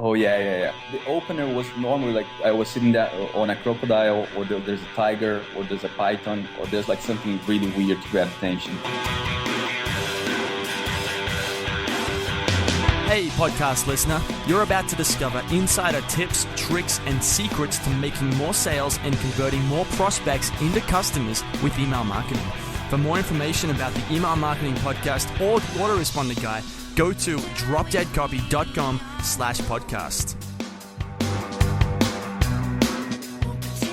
Oh, yeah. The opener was normally like I was sitting there on a crocodile, or there's a tiger, or there's a python, or there's like something really weird to grab attention. Hey, podcast listener, you're about to discover insider tips, tricks, and secrets to making more sales and converting more prospects into customers with email marketing. For more information about the Email Marketing Podcast or the Autoresponder Guide, go to dropdeadcopy.com/podcast.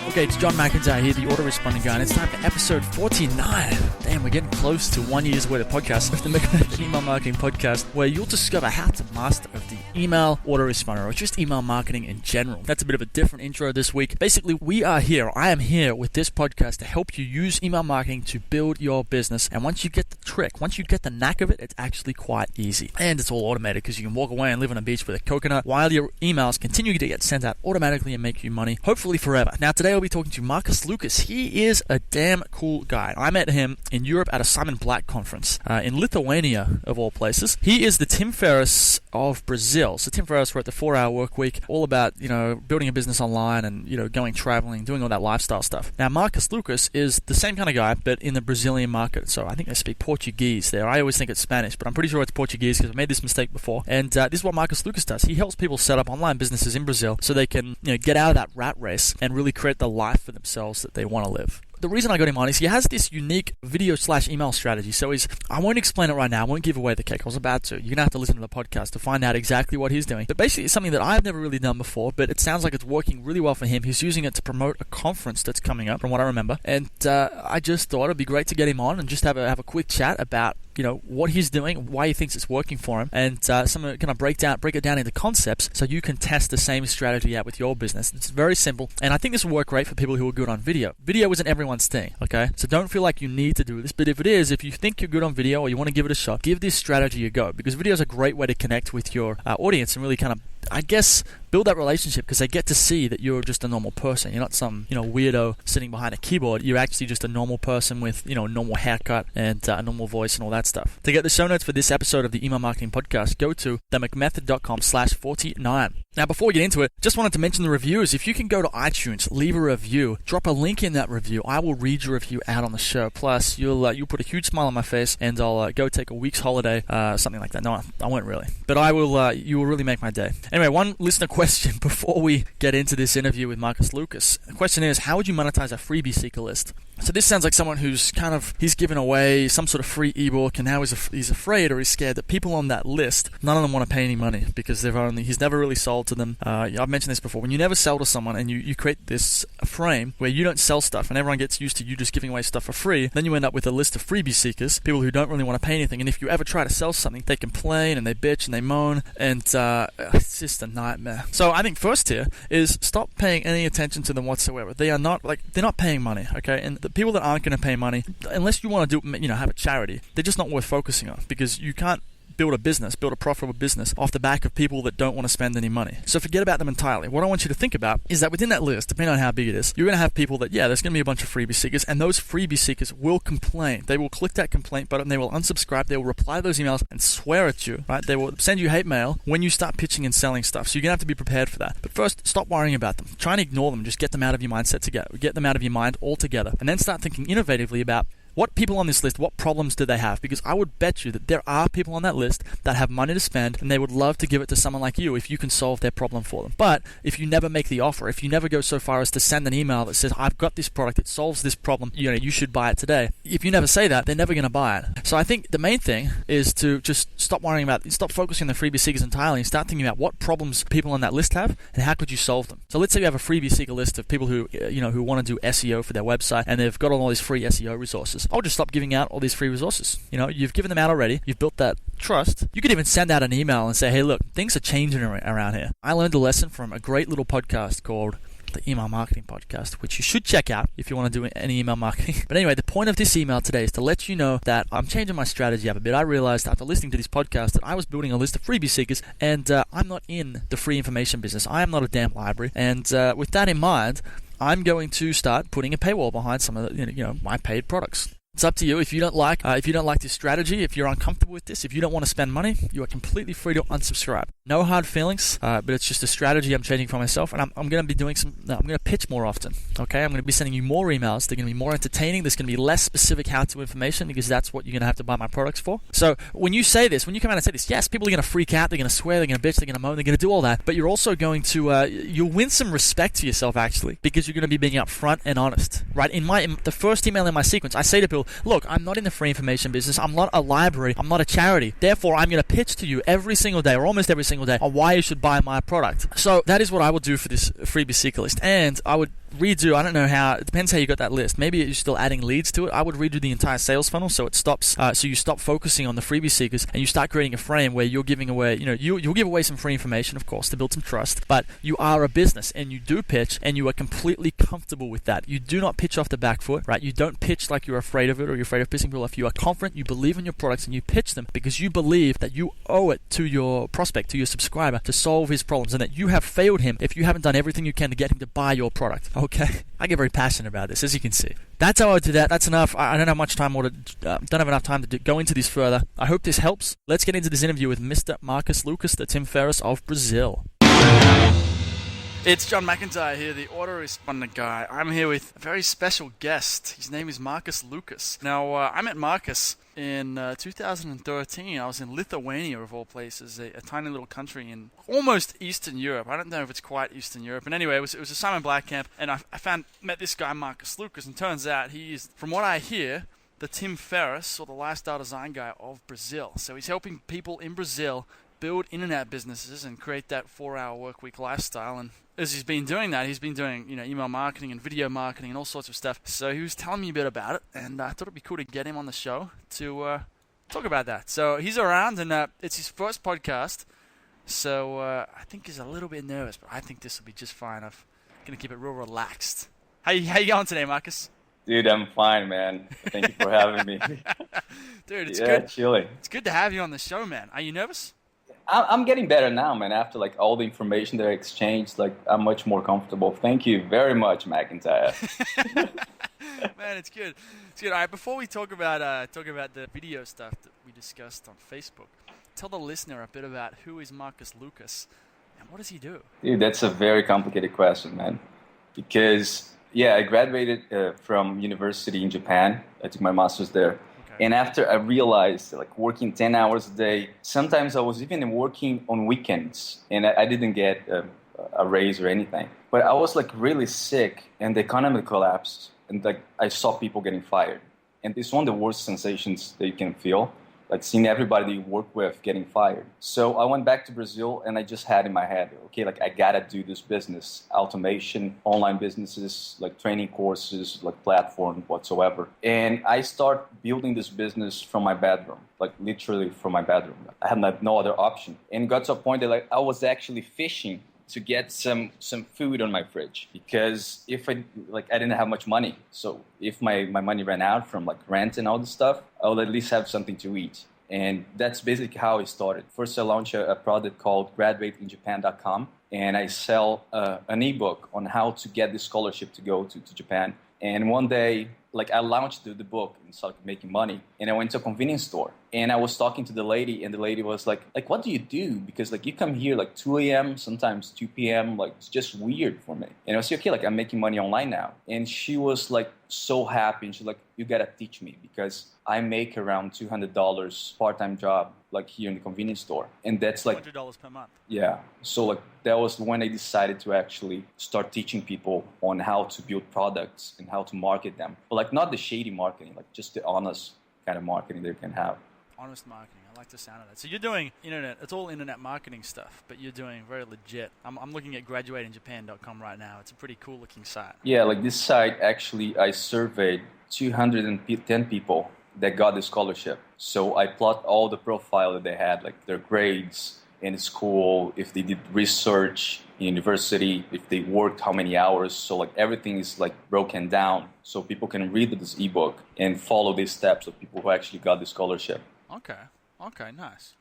Okay, it's John McIntyre here, the Autoresponder Guide, and it's time for episode 49. Damn, we're getting close to 1 year's worth of podcasts of the Email Marketing Podcast, where you'll discover how to master of the email autoresponder, or just email marketing in general. That's a bit of a different intro this week. Basically, I am here with this podcast to help you use email marketing to build your business, and once you get the trick, once you get the knack of it, it's actually quite easy. And it's all automated, because you can walk away and live on a beach with a coconut while your emails continue to get sent out automatically and make you money, hopefully forever. Now, today I'll be talking to Marcus Lucas. He is a damn cool guy. I met him in Europe at a Simon Black conference in Lithuania, of all places. He is the Tim Ferriss of Brazil. So Tim Ferriss wrote the 4-Hour Work Week, all about, building a business online and, going traveling, doing all that lifestyle stuff. Now, Marcus Lucas is the same kind of guy, but in the Brazilian market. So I think they speak Portuguese there. I always think it's Spanish, but I'm pretty sure it's Portuguese because I made this mistake before. And this is what Marcus Lucas does. He helps people set up online businesses in Brazil so they can, get out of that rat race and really create the life for themselves that they want to live. The reason I got him on is he has this unique video/email strategy. So I won't explain it right now. I won't give away the cake. I was about to. You're going to have to listen to the podcast to find out exactly what he's doing. But basically, it's something that I've never really done before, but it sounds like it's working really well for him. He's using it to promote a conference that's coming up, from what I remember. And I just thought it'd be great to get him on and just have a quick chat about what he's doing, why he thinks it's working for him, and some kind of break it down into concepts so you can test the same strategy out with your business. It's very simple, and I think this will work great for people who are good on video. Video isn't everyone's thing, okay? So don't feel like you need to do this, but if it is, if you think you're good on video or you want to give it a shot, give this strategy a go, because video is a great way to connect with your audience and really kind of, build that relationship, because they get to see that you're just a normal person. You're not some, weirdo sitting behind a keyboard. You're actually just a normal person with, a normal haircut and a normal voice and all that stuff. To get the show notes for this episode of the Email Marketing Podcast, go to themcmethod.com/49. Now, before we get into it, just wanted to mention the reviews. If you can go to iTunes, leave a review, drop a link in that review. I will read your review out on the show. Plus, you'll put a huge smile on my face, and I'll go take a week's holiday, something like that. No, I won't really, but I will. You will really make my day. Anyway, one listener question before we get into this interview with Marcus Lucas. The question is, how would you monetize a freebie seeker list? So this sounds like someone who's he's given away some sort of free ebook, and now he's afraid or he's scared that people on that list, none of them want to pay any money because he's never really sold to them. I've mentioned this before. When you never sell to someone and you create this frame where you don't sell stuff and everyone gets used to you just giving away stuff for free, then you end up with a list of freebie seekers, people who don't really want to pay anything. And if you ever try to sell something, they complain and they bitch and they moan, and it's just a nightmare. So I think first here is stop paying any attention to them whatsoever. They're not paying money, okay? And the people that aren't going to pay money, unless you want to have a charity, they're just not worth focusing on, because you can't build a profitable business off the back of people that don't want to spend any money. So forget about them entirely. What I want you to think about is that within that list, depending on how big it is, you're going to have people that, there's going to be a bunch of freebie seekers, and those freebie seekers will complain. They will click that complaint button, they will unsubscribe, they will reply to those emails and swear at you, right? They will send you hate mail when you start pitching and selling stuff. So you're going to have to be prepared for that. But first, stop worrying about them. Try and ignore them. Just get them out of your mindset together. Get them out of your mind altogether. And then start thinking innovatively about what people on this list, what problems do they have? Because I would bet you that there are people on that list that have money to spend, and they would love to give it to someone like you if you can solve their problem for them. But if you never make the offer, if you never go so far as to send an email that says, I've got this product, it solves this problem, you should buy it today. If you never say that, they're never going to buy it. So I think the main thing is to just stop focusing on the freebie seekers entirely and start thinking about what problems people on that list have and how could you solve them. So let's say you have a freebie seeker list of people who want to do SEO for their website, and they've got all these free SEO resources. I'll just stop giving out all these free resources. You've given them out already. You've built that trust. You could even send out an email and say, hey, look, things are changing around here. I learned a lesson from a great little podcast called the Email Marketing Podcast, which you should check out if you want to do any email marketing. But anyway, the point of this email today is to let you know that I'm changing my strategy up a bit. I realized after listening to this podcast that I was building a list of freebie seekers, and I'm not in the free information business. I am not a damn library. And with that in mind, I'm going to start putting a paywall behind some of the, my paid products. It's up to you. If you don't like this strategy, if you're uncomfortable with this, if you don't want to spend money, you are completely free to unsubscribe. No hard feelings, but it's just a strategy I'm changing for myself, and I'm going to be doing I'm going to pitch more often. Okay, I'm going to be sending you more emails. They're going to be more entertaining. There's going to be less specific how-to information because that's what you're going to have to buy my products for. So when you say this, when you come out and say this, yes, people are going to freak out. They're going to swear. They're going to bitch. They're going to moan. They're going to do all that. But you're also going to you'll win some respect to yourself actually because you're going to be being upfront and honest. Right? In the first email in my sequence, I say to people, look, I'm not in the free information business. I'm not a library. I'm not a charity. Therefore, I'm going to pitch to you every single day or almost every single day on why you should buy my product. So that is what I would do for this freebie seeker list. And I would redo, I don't know how, it depends how you got that list. Maybe you're still adding leads to it. I would redo the entire sales funnel so it stops, so you stop focusing on the freebie seekers and you start creating a frame where you're giving away, you'll give away some free information, of course, to build some trust, but you are a business and you do pitch and you are completely comfortable with that. You do not pitch off the back foot, right? You don't pitch like you're afraid of it or you're afraid of pissing people off. You are confident, you believe in your products and you pitch them because you believe that you owe it to your prospect, to your subscriber, to solve his problems and that you have failed him if you haven't done everything you can to get him to buy your product. Okay? I get very passionate about this, as you can see. That's how I would do that. That's enough. I don't have much time more to don't have enough time to go into this further. I hope this helps. Let's get into this interview with Mr. Marcus Lucas, the Tim Ferriss of Brazil. It's John McIntyre here, the autoresponder guy. I'm here with a very special guest. His name is Marcus Lucas. Now, I met Marcus in 2013. I was in Lithuania, of all places, a tiny little country in almost Eastern Europe. I don't know if it's quite Eastern Europe. But anyway, it was a Simon Black camp, and I met this guy, Marcus Lucas, and turns out he is, from what I hear, the Tim Ferriss, or the lifestyle design guy of Brazil. So he's helping people in Brazil build internet businesses and create that 4-hour workweek lifestyle. And as he's been doing that, he's been doing email marketing and video marketing and all sorts of stuff. So he was telling me a bit about it, and I thought it'd be cool to get him on the show to talk about that. So he's around, and it's his first podcast. So I think he's a little bit nervous, but I think this will be just fine. I'm gonna keep it real relaxed. How you going today, Marcus? Dude, I'm fine, man. Thank you for having me. Dude, it's good. Chilling. It's good to have you on the show, man. Are you nervous? I'm getting better now, man. After all the information that I exchanged, I'm much more comfortable. Thank you very much, McIntyre. Man, it's good. It's good. All right, before we talk about the video stuff that we discussed on Facebook, tell the listener a bit about who is Marcus Lucas and what does he do? Dude, that's a very complicated question, man. Because I graduated from university in Japan. I took my master's there. And after I realized, working 10 hours a day, sometimes I was even working on weekends, and I didn't get a raise or anything. But I was really sick, and the economy collapsed, and I saw people getting fired. And it's one of the worst sensations that you can feel, seeing everybody you work with getting fired. So I went back to Brazil, and I just had in my head, okay, I gotta do this business, automation, online businesses, training courses, platform whatsoever. And I start building this business from my bedroom, literally from my bedroom. I had no other option. And got to a point that I was actually fishing to get some food on my fridge, because if I didn't have much money. So if my money ran out from rent and all this stuff, I would at least have something to eat. And that's basically how it started. First, I launched a product called graduateinjapan.com, and I sell an ebook on how to get the scholarship to go to Japan. And one day, I launched the book and started making money. And I went to a convenience store, and I was talking to the lady, and the lady was like, what do you do? Because you come here 2 a.m., sometimes 2 p.m. It's just weird for me. And I was like, okay, I'm making money online now. And she was so happy, and she's like, you gotta teach me, because I make around $200 part-time job here in the convenience store. And that's $200 per month. Yeah. So that was when I decided to actually start teaching people on how to build products and how to market them. But not the shady marketing, just the honest kind of marketing they can have. Honest marketing. I like the sound of that. So you're doing internet. It's all internet marketing stuff, but you're doing very legit. I'm looking at graduateinjapan.com right now. It's a pretty cool looking site. Yeah, this site, actually, I surveyed 210 people that got the scholarship. So I plot all the profile that they had, their grades in school, if they did research in university, if they worked how many hours. So everything is broken down, so people can read this ebook and follow these steps of people who actually got the scholarship. Okay. Okay,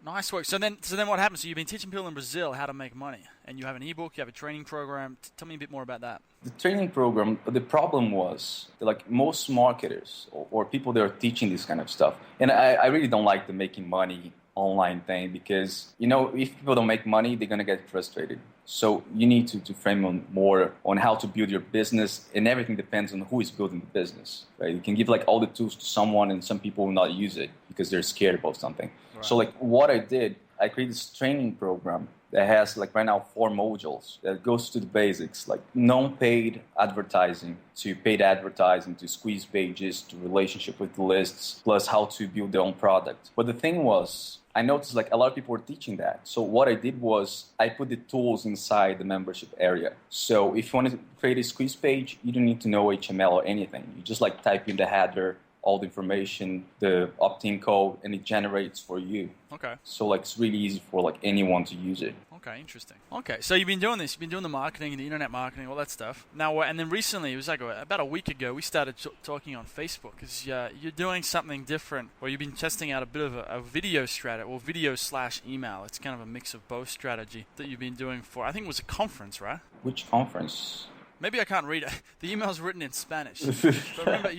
nice work. So then what happens? So you've been teaching people in Brazil how to make money, and you have an ebook, you have a training program. Tell me a bit more about that. The training program, the problem was that, like, most marketers or people that are teaching this kind of stuff, and I really don't like the making money online thing, because, you know, if people don't make money, they're going to get frustrated. So you need to frame on more on how to build your business, and everything depends on who is building the business, right? You can give like all the tools to someone, and some people will not use it because they're scared about something. Right. So like what I did, I created this training program that has like right now 4 modules that goes to the basics, like non-paid advertising to paid advertising to squeeze pages to relationship with lists, plus how to build their own product. But the thing was, I noticed like a lot of people were teaching that. So what I did was I put the tools inside the membership area. So if you want to create a squeeze page, you don't need to know HTML or anything. You just like type in the header, all the information, the opt-in code, and it generates for you. Okay. So like it's really easy for like anyone to use it. Okay, interesting. Okay, so you've been doing this. You've been doing the marketing, the internet marketing, all that stuff. Now, and then recently, it was like about a week ago, we started talking on Facebook, because you're doing something different, or you've been testing out a bit of a video strategy, or video/email. It's kind of a mix of both strategy that you've been doing for, I think it was a conference, right? Which conference? Maybe I can't read it. The email's written in Spanish. But remember,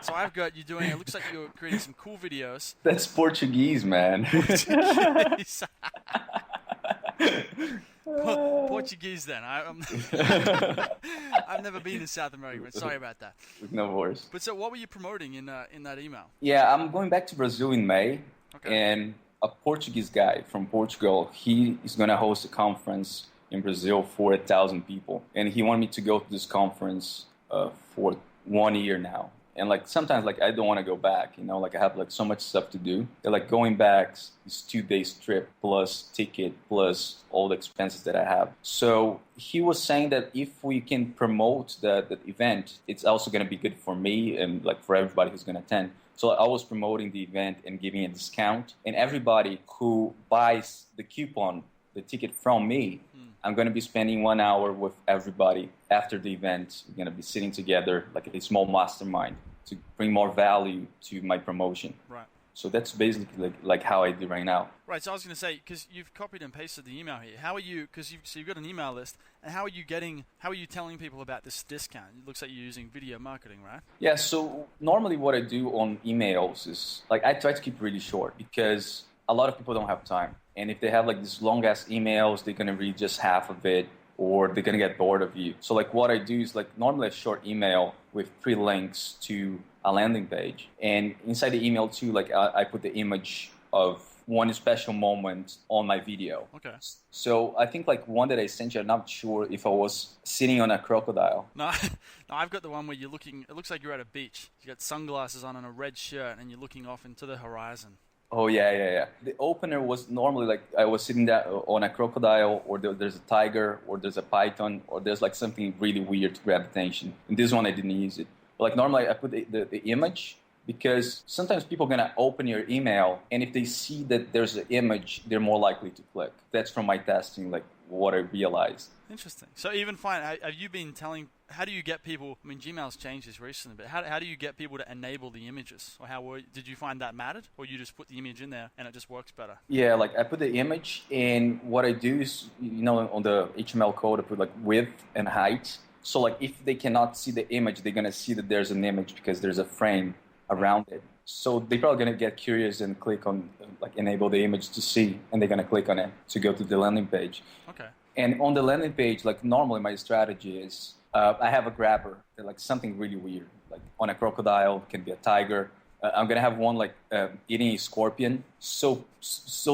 so I've got you doing, it looks like you're creating some cool videos. That's Portuguese, man. Portuguese. Portuguese then. I've never been in South America, but sorry about that. No worries. But so what were you promoting in that email? Yeah, I'm going back to Brazil in May. Okay. And a Portuguese guy from Portugal, he is going to host a conference in Brazil for 1,000 people. And he wanted me to go to this conference for 1 year now. And like sometimes like I don't want to go back, you know, like I have like so much stuff to do. They're like going back is 2 days trip plus ticket plus all the expenses that I have. So he was saying that if we can promote the event, it's also going to be good for me and like for everybody who's going to attend. So I was promoting the event and giving a discount, and everybody who buys the coupon, the ticket from me, I'm going to be spending 1 hour with everybody after the event. We're going to be sitting together like a small mastermind to bring more value to my promotion. Right. So that's basically like how I do right now. Right. So I was going to say, because you've copied and pasted the email here. How are you? Because you've got an email list, and how are you telling people about this discount? It looks like you're using video marketing, right? Yeah. So normally what I do on emails is like I try to keep it really short, because a lot of people don't have time. And if they have like these long ass emails, they're going to read just half of it, or they're going to get bored of you. So like what I do is like normally a short email with 3 links to a landing page. And inside the email too, like I put the image of one special moment on my video. Okay. So I think like one that I sent you, I'm not sure if I was sitting on a crocodile. No, I've got the one where you're looking, it looks like you're at a beach. You got sunglasses on and a red shirt, and you're looking off into the horizon. Oh, yeah. The opener was normally like I was sitting there on a crocodile, or there's a tiger, or there's a python, or there's like something really weird to grab attention. And this one I didn't use it. But like normally I put the image, because sometimes people are going to open your email, and if they see that there's an image, they're more likely to click. That's from my testing, like what I realized. Interesting. So even fine, have you been telling, how do you get people, I mean, Gmail's changed this recently, but how do you get people to enable the images? Or did you find that mattered? Or you just put the image in there and it just works better? Yeah, like I put the image, and what I do is, you know, on the HTML code, I put like width and height. So like if they cannot see the image, they're going to see that there's an image because there's a frame around it. So they're probably going to get curious and click on, like, enable the image to see, and they're going to click on it to go to the landing page. Okay. And on the landing page, like normally my strategy is I have a grabber, like something really weird, like on a crocodile, can be a tiger. I'm going to have one like eating a scorpion. So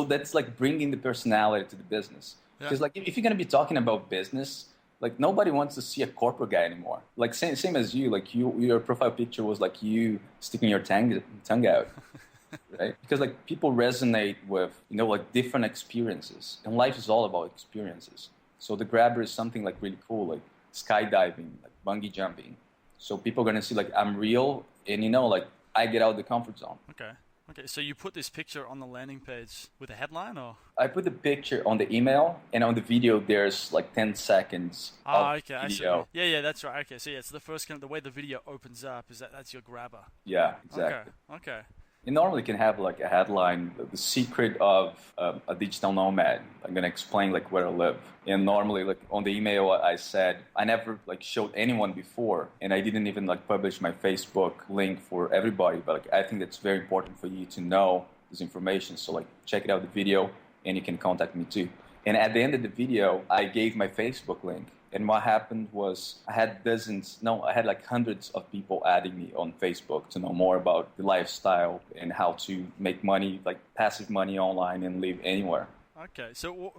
that's like bringing the personality to the business. Because like if you're going to be talking about business, like nobody wants to see a corporate guy anymore. Like same as you, like your profile picture was like you sticking your tongue out, right? Because like people resonate with, you know, like different experiences, and life is all about experiences. So the grabber is something like really cool, like skydiving, like bungee jumping. So people are gonna see like I'm real, and you know, like I get out of the comfort zone. Okay, so you put this picture on the landing page with a headline, or? I put the picture on the email, and on the video there's like 10 seconds of video. I see. Yeah, that's right. Okay, so yeah, so the first kind of the way the video opens up is that's your grabber. Yeah, exactly. Okay. You normally can have like a headline, the secret of a digital nomad. I'm gonna explain like where I live. And normally, like on the email, I said I never like showed anyone before, and I didn't even like publish my Facebook link for everybody. But like I think that's very important for you to know this information. So like check it out the video, and you can contact me too. And at the end of the video, I gave my Facebook link. And what happened was I had like hundreds of people adding me on Facebook to know more about the lifestyle and how to make money, like passive money online and live anywhere. Okay, so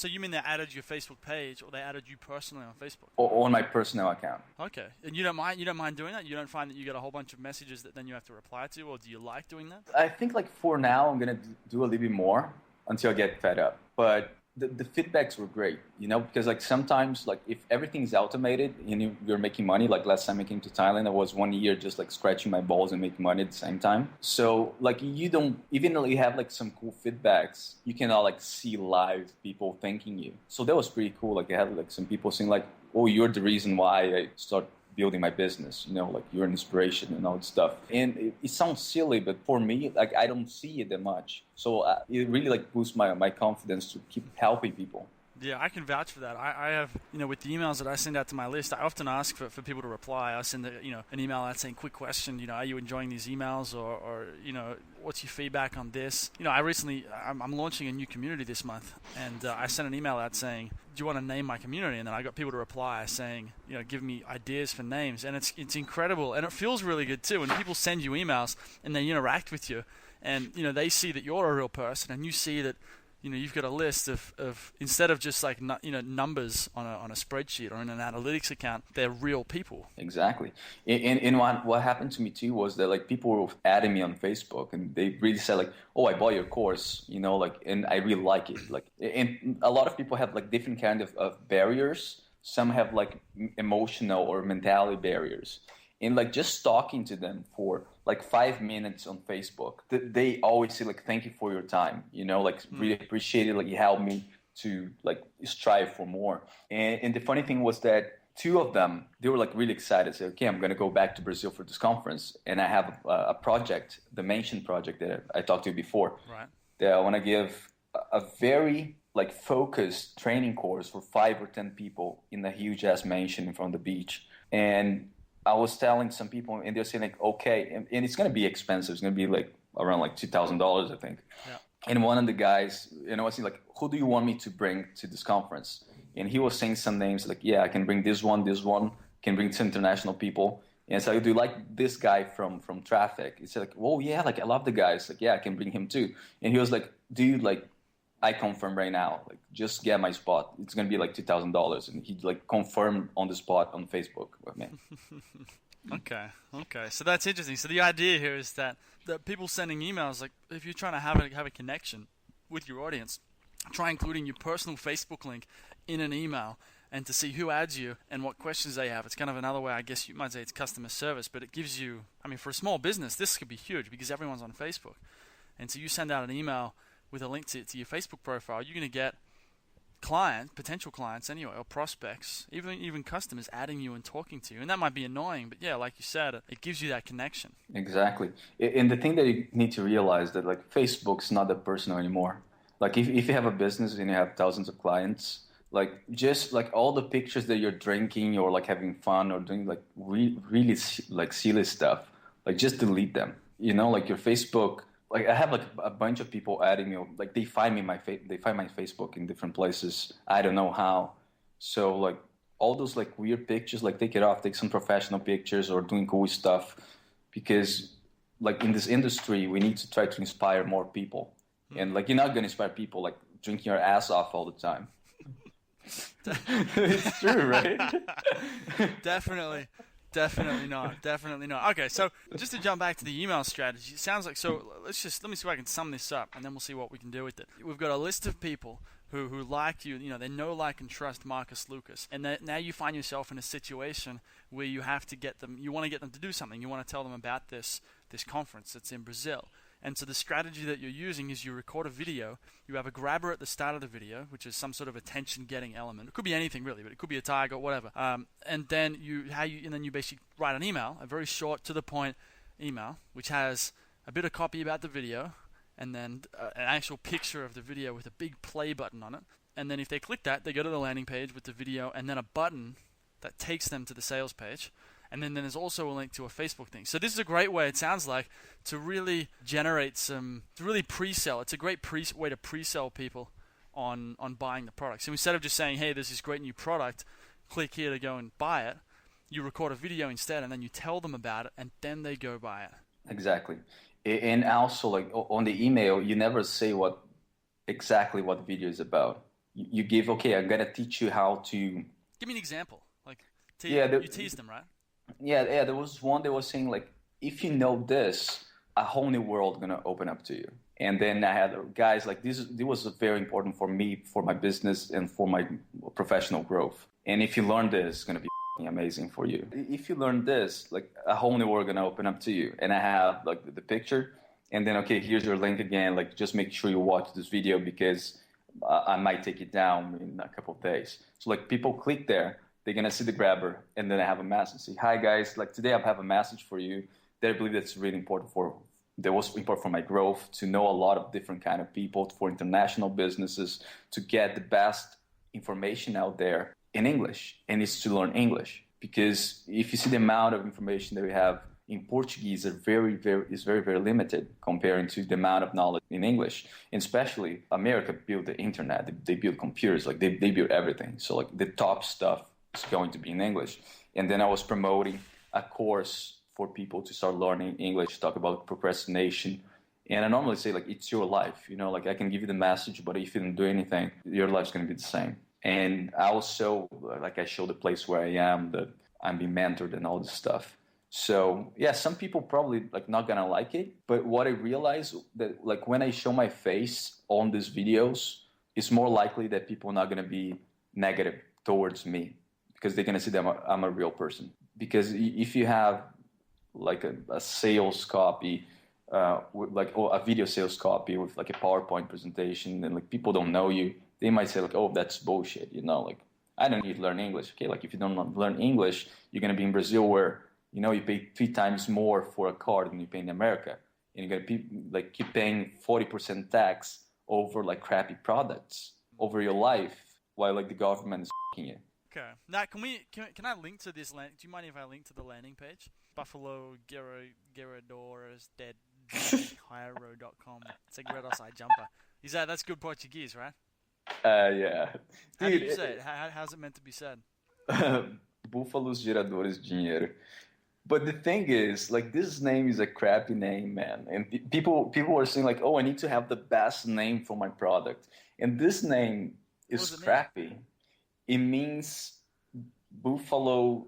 you mean they added your Facebook page, or they added you personally on Facebook? Or on my personal account. Okay, and you don't mind doing that? You don't find that you get a whole bunch of messages that then you have to reply to, or do you like doing that? I think like for now I'm gonna do a little bit more until I get fed up. But the feedbacks were great, because like sometimes like if everything's automated and you're making money, like last time I came to Thailand, I was 1 year just like scratching my balls and making money at the same time. So like you don't, even though you have like some cool feedbacks, you cannot like see live people thanking you. So that was pretty cool. Like I had like some people saying like, oh, you're the reason why I start building my business, like you're an inspiration and all that stuff. And it sounds silly, but for me, like I don't see it that much. So it really like boosts my confidence to keep helping people. Yeah, I can vouch for that. I have, with the emails that I send out to my list, I often ask for people to reply. I send an email out saying, quick question, are you enjoying these emails, or what's your feedback on this? I'm launching a new community this month, and I sent an email out saying, do you want to name my community? And then I got people to reply saying, give me ideas for names. And it's incredible. And it feels really good too when people send you emails and they interact with you, and, they see that you're a real person, and you see that, you've got a list of instead of just like numbers on a spreadsheet or in an analytics account, they're real people. Exactly. And what happened to me too was that like people were adding me on Facebook, and they really said like, oh, I bought your course, like, and I really like it. Like, and a lot of people have like different kind of barriers. Some have like emotional or mentality barriers. And like just talking to them for like 5 minutes on Facebook, they always say like, thank you for your time, like really appreciate it. Like you helped me to like strive for more. And the funny thing was that two of them, they were like really excited. Say, okay, I'm going to go back to Brazil for this conference. And I have a project, the Mention project that I talked to you before, right, that I want to give a very like focused training course for 5 or 10 people in a huge ass mansion in front of the beach. And I was telling some people, and they're saying like, okay, and it's going to be expensive. It's going to be like around like $2,000, I think. Yeah. And one of the guys, I was saying like, who do you want me to bring to this conference? And he was saying some names like, yeah, I can bring this one, can bring some international people. And so, do you like this guy from Traffic? He said like, well, yeah, like I love the guy. It's like, yeah, I can bring him too. And he was like, dude, like, I confirm right now, like just get my spot. It's gonna be like $2,000, and he like confirmed on the spot on Facebook with me. Okay. So that's interesting. So the idea here is that the people sending emails, like if you're trying to have a connection with your audience, try including your personal Facebook link in an email, and to see who adds you and what questions they have. It's kind of another way, I guess you might say it's customer service, but it gives you, for a small business, this could be huge because everyone's on Facebook. And so you send out an email with a link to your Facebook profile, you're going to get potential clients anyway, or prospects, even customers adding you and talking to you. And that might be annoying, but yeah, like you said, it gives you that connection. Exactly. And the thing that you need to realize that like Facebook's not that personal anymore. Like if you have a business and you have thousands of clients, like just like all the pictures that you're drinking or like having fun or doing like really like silly stuff, like just delete them. Like your Facebook. Like I have like a bunch of people adding me. Like they find my Facebook in different places. I don't know how. So like all those like weird pictures, like take it off. Take some professional pictures or doing cool stuff, because like in this industry we need to try to inspire more people. And like you're not gonna inspire people like drinking your ass off all the time. It's true, right? Definitely. Definitely not. Okay, so just to jump back to the email strategy, it sounds like, so let me see if I can sum this up, and then we'll see what we can do with it. We've got a list of people who like you, they know, like, and trust Marcus Lucas, and now you find yourself in a situation where you have to you want to get them to do something. You want to tell them about this conference that's in Brazil. And so the strategy that you're using is you record a video, you have a grabber at the start of the video, which is some sort of attention-getting element. It could be anything really, but it could be a tiger, whatever. And then you basically write an email, a very short, to-the-point email, which has a bit of copy about the video, and then an actual picture of the video with a big play button on it. And then if they click that, they go to the landing page with the video and then a button that takes them to the sales page. And then there's also a link to a Facebook thing. So this is a great way, it sounds like, to really generate to really pre-sell. It's a great way to pre-sell people on buying the product. So instead of just saying, hey, there's this great new product, click here to go and buy it, you record a video instead, and then you tell them about it, and then they go buy it. Exactly. And also, like on the email, you never say exactly what the video is about. You give, okay, I'm gonna teach you how to. Give me an example. Like, you tease them, right? Yeah. There was one that was saying like, if you know this, a whole new world gonna open up to you. And then I had guys like this was very important for me, for my business, and for my professional growth. And if you learn this, it's gonna be amazing for you. If you learn this, like a whole new world gonna open up to you. And I have like the picture, and then okay, here's your link again. Like just make sure you watch this video because I might take it down in a couple of days. So like people click there, they're gonna see the grabber, and then I have a message. Say, hi guys, like today I have a message for you that I believe that's really important for my growth, to know a lot of different kind of people, for international businesses, to get the best information out there in English, and it's to learn English. Because if you see the amount of information that we have in Portuguese is very, very limited comparing to the amount of knowledge in English. And especially America built the internet, they built computers, like they built everything. So like the top stuff is going to be in English. And then I was promoting a course for people to start learning English, talk about procrastination. And I normally say like, it's your life, like I can give you the message, but if you don't do anything, your life's going to be the same. And I also, like I show the place where I am, that I'm being mentored and all this stuff. So yeah, some people probably like not gonna like it, but what I realized that like when I show my face on these videos, it's more likely that people are not gonna be negative towards me because they're gonna see that I'm a real person. Because if you have like a sales copy, a video sales copy with like a PowerPoint presentation, and like people don't know you, they might say like, oh, that's bullshit, like I don't need to learn English. Okay, like if you don't learn English, you're gonna be in Brazil where you pay 3 times more for a car than you pay in America, and you're gonna keep paying 40% tax over like crappy products over your life while like the government is f***ing you. Okay. Now, can I link to this? Do you mind if I link to the landing page? Buffalo Guerradores Dead Hiro.com. Segredos I jumper. That's good Portuguese, right? Yeah. How do you say it? How's it meant to be said? Búfalos Geradores Dinheiro. But the thing is, like, this name is a crappy name, man. And people are saying, like, oh, I need to have the best name for my product. And this name is crappy. It means Buffalo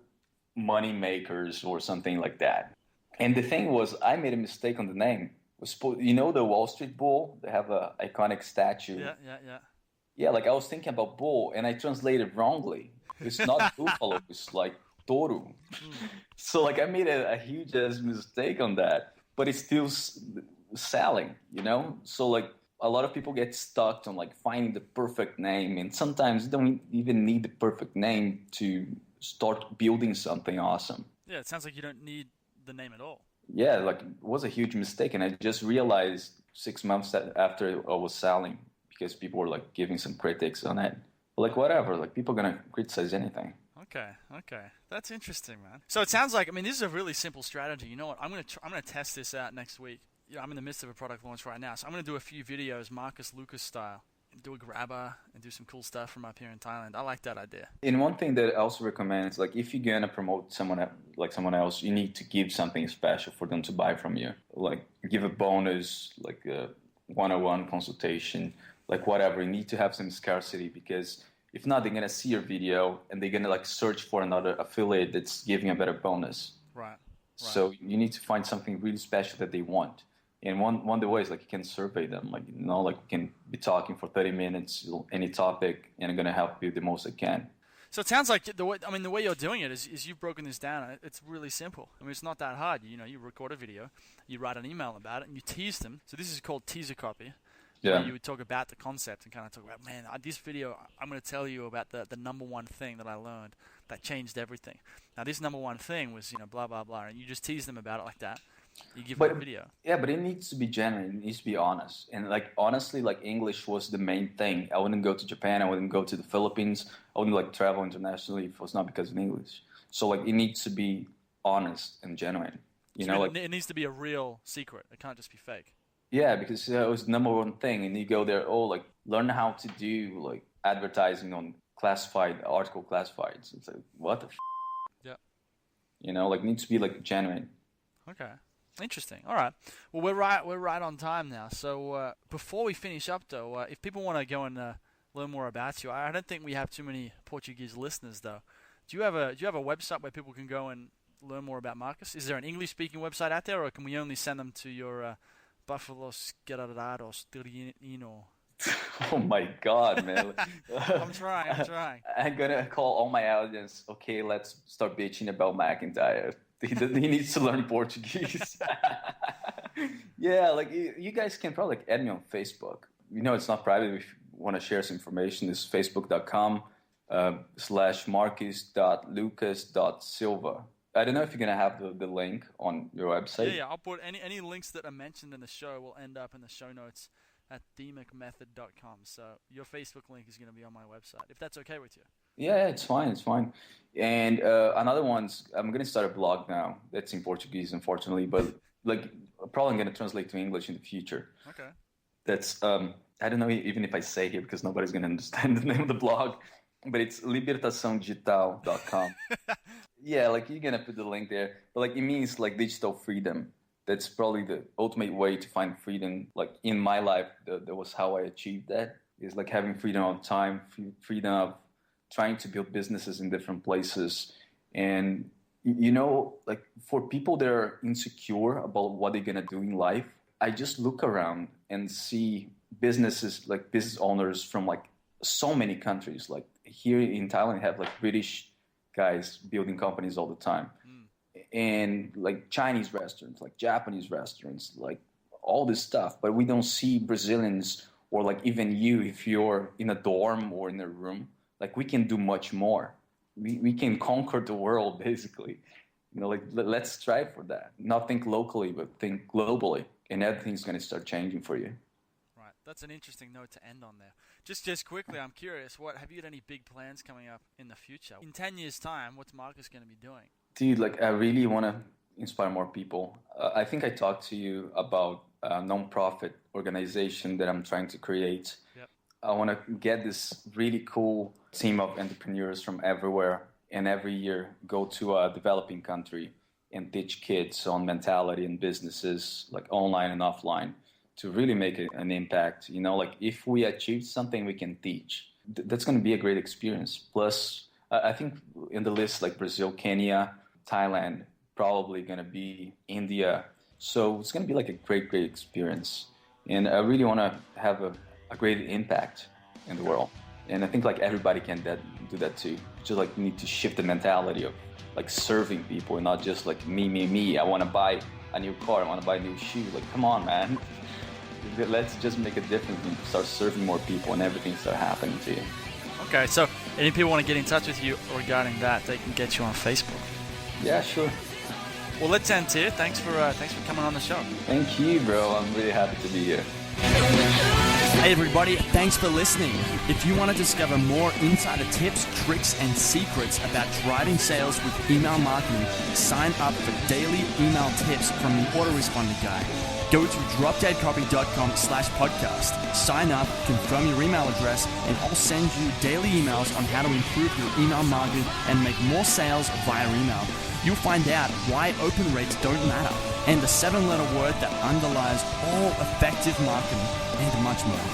Money Makers or something like that. And the thing was, I made a mistake on the name. The Wall Street Bull? They have an iconic statue. Yeah. Yeah, like, I was thinking about bull, and I translated wrongly. It's not buffalo, it's like touro. So like I made a huge ass mistake on that, but it's still selling, So like a lot of people get stuck on like finding the perfect name, and sometimes you don't even need the perfect name to start building something awesome. Yeah, it sounds like you don't need the name at all. Yeah, like it was a huge mistake, and I just realized 6 months after I was selling, because people were like giving some critics on it. Like whatever, like people are gonna criticize anything. Okay, that's interesting, man. So it sounds like, this is a really simple strategy. You know what? I'm gonna test this out next week. I'm in the midst of a product launch right now, so I'm gonna do a few videos, Marcus Lucas style, and do a grabber and do some cool stuff from up here in Thailand. I like that idea. And one thing that I also recommend is like if you're gonna promote someone else, you need to give something special for them to buy from you. Like give a bonus, like a one-on-one consultation. Like whatever, you need to have some scarcity, because if not, they're going to see your video and they're going to like search for another affiliate that's giving a better bonus. Right. So you need to find something really special that they want. And one of the ways, like you can survey them, like, like you can be talking for 30 minutes, any topic, and I'm going to help you the most I can. So it sounds like the way you're doing it is you've broken this down. It's really simple. It's not that hard. You record a video, you write an email about it, and you tease them. So this is called teaser copy. Yeah. You would talk about the concept and kind of talk about, man, this video, I'm going to tell you about the number one thing that I learned that changed everything. Now, this number one thing was, blah, blah, blah. And you just tease them about it like that. You give them a video. Yeah, but it needs to be genuine. It needs to be honest. And like honestly, like English was the main thing. I wouldn't go to Japan. I wouldn't go to the Philippines. I wouldn't like travel internationally if it was not because of English. So like it needs to be honest and genuine. You know, like it needs to be a real secret. It can't just be fake. Yeah, because it was the number one thing, and you go there. Oh, like learn how to do like advertising on article classifieds. It's like what the. Yeah. You know, like needs to be like genuine. Okay. Interesting. All right. Well, we're right on time now. So before we finish up, though, if people want to go and learn more about you, I don't think we have too many Portuguese listeners, though. Do you have a website where people can go and learn more about Marcus? Is there an English-speaking website out there, or can we only send them to your Buffalo's Guerraros Tirino? Oh my God, man! I'm trying. I'm gonna call all my audience. Okay, let's start bitching about McIntyre. He needs to learn Portuguese. Yeah, like you guys can probably like, add me on Facebook. You know, it's not private. If you want to share some information, it's facebook.com/marcus.lucas.silva. I don't know if you're gonna have the link on your website. Yeah. I'll put any links that are mentioned in the show will end up in the show notes at themicmethod.com. So your Facebook link is gonna be on my website, if that's okay with you. Yeah, it's fine. And another one's, I'm going to start a blog now. That's in Portuguese, unfortunately, but like probably going to translate to English in the future. Okay. That's, I don't know even if I say here because nobody's going to understand the name of the blog, but it's libertaçãodigital.com. Yeah, like you're going to put the link there, but like it means like digital freedom. That's probably the ultimate way to find freedom. Like in my life, that was how I achieved that. Is like having freedom of time, freedom of trying to build businesses in different places. And, you know, like for people that are insecure about what they're going to do in life, I just look around and see businesses, like business owners from like so many countries. Like here in Thailand, have like British guys building companies all the time. And like Chinese restaurants, like Japanese restaurants, like all this stuff. But we don't see Brazilians or like even you, if you're in a dorm or in a room. Like we can do much more. We can conquer the world, basically. You know, like let's strive for that. Not think locally, but think globally, and everything's going to start changing for you. Right. That's an interesting note to end on there. Just quickly, I'm curious. Have you got any big plans coming up in the future? In 10 years' time, what's Marcus going to be doing? Dude, like I really want to inspire more people. I think I talked to you about a non-profit organization that I'm trying to create. Yep. I want to get this really cool team of entrepreneurs from everywhere and every year go to a developing country and teach kids on mentality and businesses like online and offline to really make an impact. You know, like if we achieve something we can teach, that's going to be a great experience. Plus, I think in the list like Brazil, Kenya, Thailand, probably going to be India. So it's going to be like a great experience. And I really want to have a great impact in the world. And I think like everybody can do that too. Just like need to shift the mentality of like serving people and not just like me. I want to buy a new car. I want to buy a new shoe. Like, come on, man. Let's just make a difference and start serving more people and everything start happening to you. Okay, so any people want to get in touch with you regarding that, they can get you on Facebook. Yeah, sure. Well, let's end here. Thanks for coming on the show. Thank you, bro. I'm really happy to be here. Hey everybody, thanks for listening. If you want to discover more insider tips, tricks, and secrets about driving sales with email marketing, sign up for daily email tips from the autoresponder guy. Go to dropdeadcopy.com/podcast. Sign up, confirm your email address, and I'll send you daily emails on how to improve your email marketing and make more sales via email. You'll find out why open rates don't matter and the 7-letter word that underlies all effective marketing and much more.